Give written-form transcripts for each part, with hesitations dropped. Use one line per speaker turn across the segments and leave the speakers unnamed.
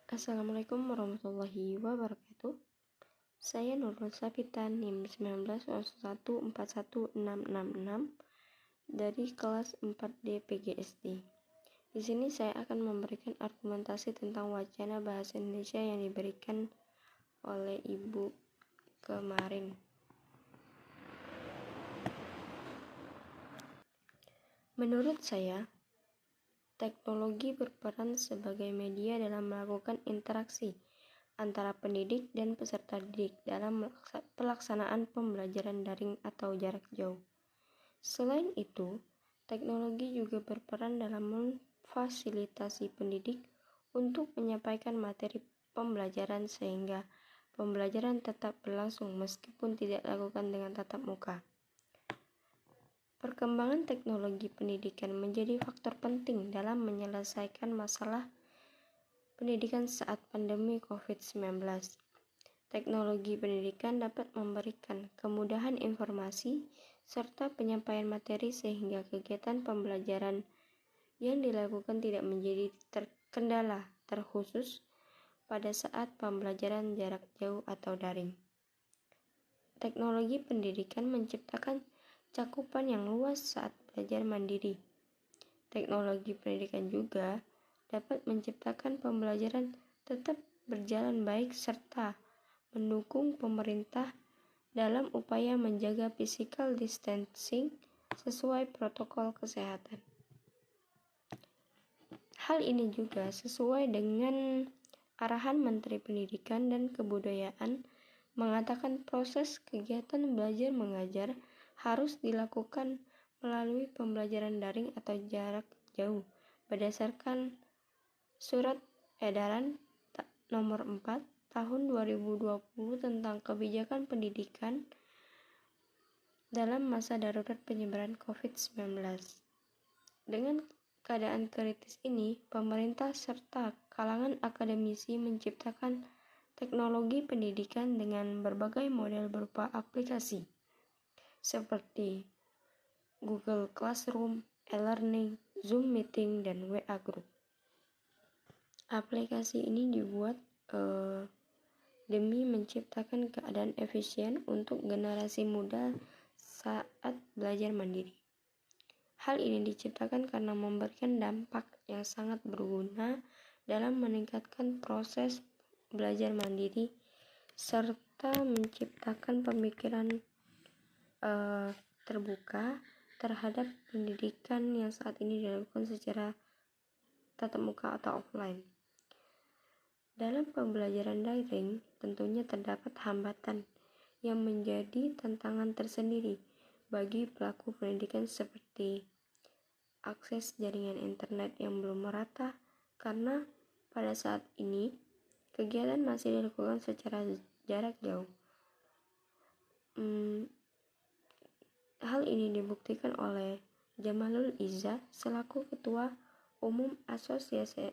Assalamualaikum warahmatullahi wabarakatuh. Saya Nurul Sabita NIM 1901416666 dari kelas 4D PGSD. Di sini saya akan memberikan argumentasi tentang wacana bahasa Indonesia yang diberikan oleh Ibu kemarin. Menurut saya, teknologi berperan sebagai media dalam melakukan interaksi antara pendidik dan peserta didik dalam pelaksanaan pembelajaran daring atau jarak jauh. Selain itu, teknologi juga berperan dalam memfasilitasi pendidik untuk menyampaikan materi pembelajaran sehingga pembelajaran tetap berlangsung meskipun tidak dilakukan dengan tatap muka. Perkembangan teknologi pendidikan menjadi faktor penting dalam menyelesaikan masalah pendidikan saat pandemi COVID-19. Teknologi pendidikan dapat memberikan kemudahan informasi serta penyampaian materi sehingga kegiatan pembelajaran yang dilakukan tidak menjadi terkendala terkhusus pada saat pembelajaran jarak jauh atau daring. Teknologi pendidikan menciptakan cakupan yang luas saat belajar mandiri. Teknologi pendidikan juga dapat menciptakan pembelajaran tetap berjalan baik serta mendukung pemerintah dalam upaya menjaga physical distancing sesuai protokol kesehatan. Hal ini juga sesuai dengan arahan Menteri Pendidikan dan Kebudayaan mengatakan proses kegiatan belajar mengajar harus dilakukan melalui pembelajaran daring atau jarak jauh berdasarkan Surat Edaran Nomor 4 Tahun 2020 tentang Kebijakan Pendidikan dalam masa darurat penyebaran COVID-19. Dengan keadaan kritis ini, pemerintah serta kalangan akademisi menciptakan teknologi pendidikan dengan berbagai model berupa aplikasi seperti Google Classroom, e-learning, Zoom Meeting, dan WA Group. Aplikasi ini dibuat demi menciptakan keadaan efisien untuk generasi muda saat belajar mandiri. Hal ini diciptakan karena memberikan dampak yang sangat berguna dalam meningkatkan proses belajar mandiri serta menciptakan pemikiran terbuka terhadap pendidikan yang saat ini dilakukan secara tatap muka atau offline. Dalam pembelajaran daring, tentunya terdapat hambatan yang menjadi tantangan tersendiri bagi pelaku pendidikan seperti akses jaringan internet yang belum merata karena pada saat ini kegiatan masih dilakukan secara jarak jauh. Hal ini dibuktikan oleh Jamalul Izza selaku Ketua Umum Asosiasi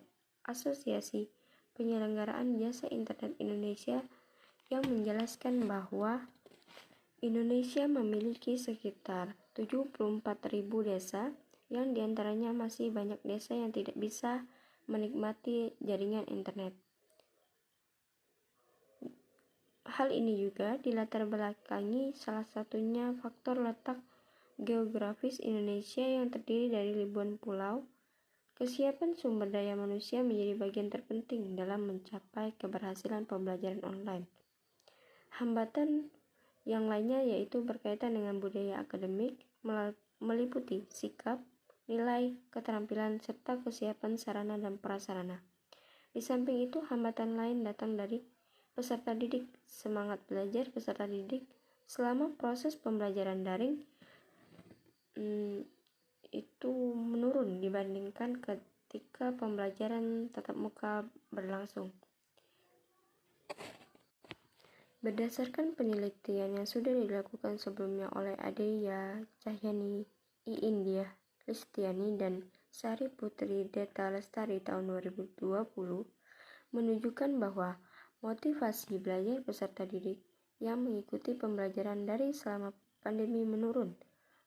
Penyelenggaraan Jasa Internet Indonesia yang menjelaskan bahwa Indonesia memiliki sekitar 74.000 desa yang diantaranya masih banyak desa yang tidak bisa menikmati jaringan internet. Hal ini juga dilatar belakangi salah satunya faktor letak geografis Indonesia yang terdiri dari ribuan pulau. Kesiapan sumber daya manusia menjadi bagian terpenting dalam mencapai keberhasilan pembelajaran online. Hambatan yang lainnya yaitu berkaitan dengan budaya akademik, meliputi sikap, nilai, keterampilan, serta kesiapan sarana dan prasarana. Di samping itu, hambatan lain datang dari peserta didik. Semangat belajar peserta didik selama proses pembelajaran daring itu menurun dibandingkan ketika pembelajaran tatap muka berlangsung. Berdasarkan penelitian yang sudah dilakukan sebelumnya oleh Adeya Cahyani, Iindiah Listiani, dan Sari Putri Deta Lestari tahun 2020 menunjukkan bahwa motivasi belajar peserta didik yang mengikuti pembelajaran daring selama pandemi menurun.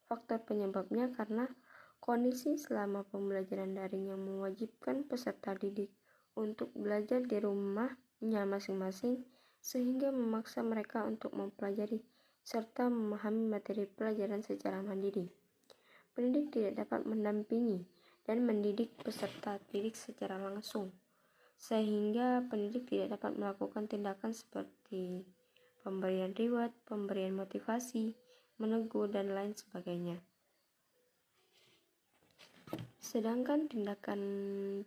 Faktor penyebabnya karena kondisi selama pembelajaran daring yang mewajibkan peserta didik untuk belajar di rumahnya masing-masing, sehingga memaksa mereka untuk mempelajari serta memahami materi pelajaran secara mandiri. Pendidik tidak dapat mendampingi dan mendidik peserta didik secara langsung, sehingga pendidik tidak dapat melakukan tindakan seperti pemberian reward, pemberian motivasi, menegur, dan lain sebagainya. Sedangkan tindakan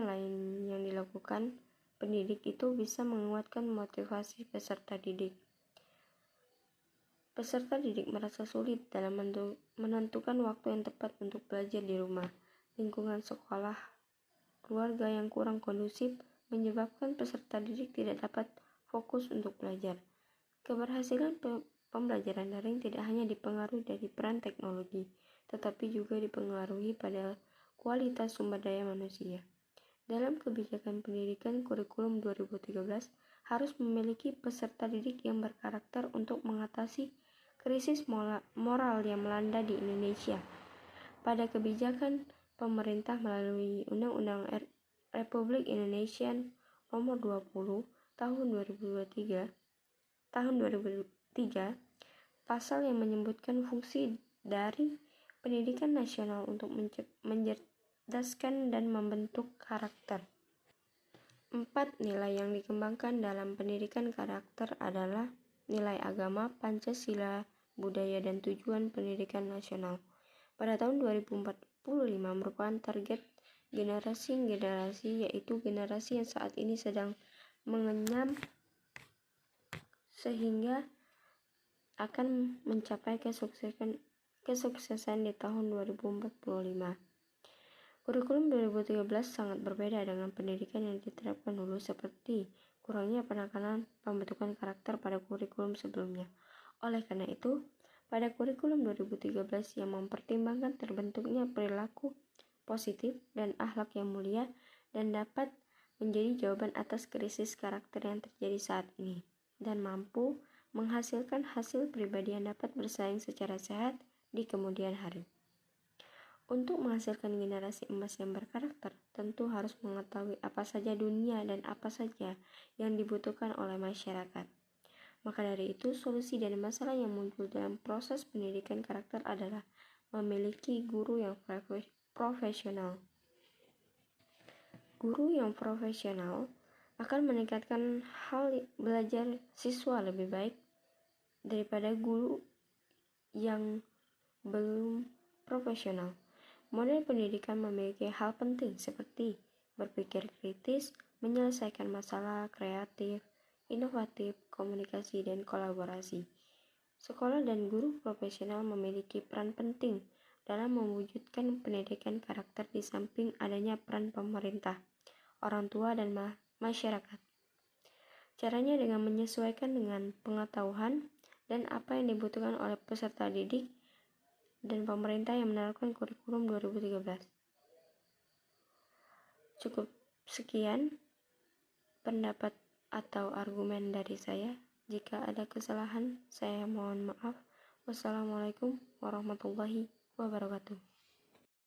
lain yang dilakukan pendidik itu bisa menguatkan motivasi peserta didik. Peserta didik merasa sulit dalam menentukan waktu yang tepat untuk belajar di rumah. Lingkungan sekolah, keluarga yang kurang kondusif menyebabkan peserta didik tidak dapat fokus untuk belajar. Keberhasilan pembelajaran daring tidak hanya dipengaruhi dari peran teknologi, tetapi juga dipengaruhi pada kualitas sumber daya manusia. Dalam kebijakan pendidikan kurikulum 2013 harus memiliki peserta didik yang berkarakter untuk mengatasi krisis moral yang melanda di Indonesia. Pada kebijakan pemerintah melalui Undang-Undang Republik Indonesia Nomor 20 Tahun 2003, pasal yang menyebutkan fungsi dari pendidikan nasional untuk mencerdaskan dan membentuk karakter. 4 nilai yang dikembangkan dalam pendidikan karakter adalah nilai agama, Pancasila, budaya, dan tujuan pendidikan nasional. Pada tahun 2045 merupakan target generasi, yaitu generasi yang saat ini sedang mengenyam sehingga akan mencapai kesuksesan di tahun 2045. Kurikulum 2013 sangat berbeda dengan pendidikan yang diterapkan dulu, seperti kurangnya penekanan pembentukan karakter pada kurikulum sebelumnya. Oleh karena itu, pada kurikulum 2013 yang mempertimbangkan terbentuknya perilaku positif dan akhlak yang mulia dan dapat menjadi jawaban atas krisis karakter yang terjadi saat ini, dan mampu menghasilkan hasil pribadi yang dapat bersaing secara sehat di kemudian hari. Untuk menghasilkan generasi emas yang berkarakter, tentu harus mengetahui apa saja dunia dan apa saja yang dibutuhkan oleh masyarakat. Maka dari itu, solusi dari masalah yang muncul dalam proses pendidikan karakter adalah memiliki guru yang profesional. Guru yang profesional akan meningkatkan hal belajar siswa lebih baik daripada guru yang belum profesional. Model pendidikan memiliki hal penting seperti berpikir kritis, menyelesaikan masalah, kreatif, inovatif, komunikasi, dan kolaborasi. Sekolah dan guru profesional memiliki peran penting dalam mewujudkan pendidikan karakter di samping adanya peran pemerintah, orang tua, dan masyarakat. Caranya dengan menyesuaikan dengan pengetahuan dan apa yang dibutuhkan oleh peserta didik dan pemerintah yang menerapkan kurikulum 2013. Cukup sekian pendapat atau argumen dari saya. Jika ada kesalahan, saya mohon maaf. Wassalamualaikum warahmatullahi wabarakatuh.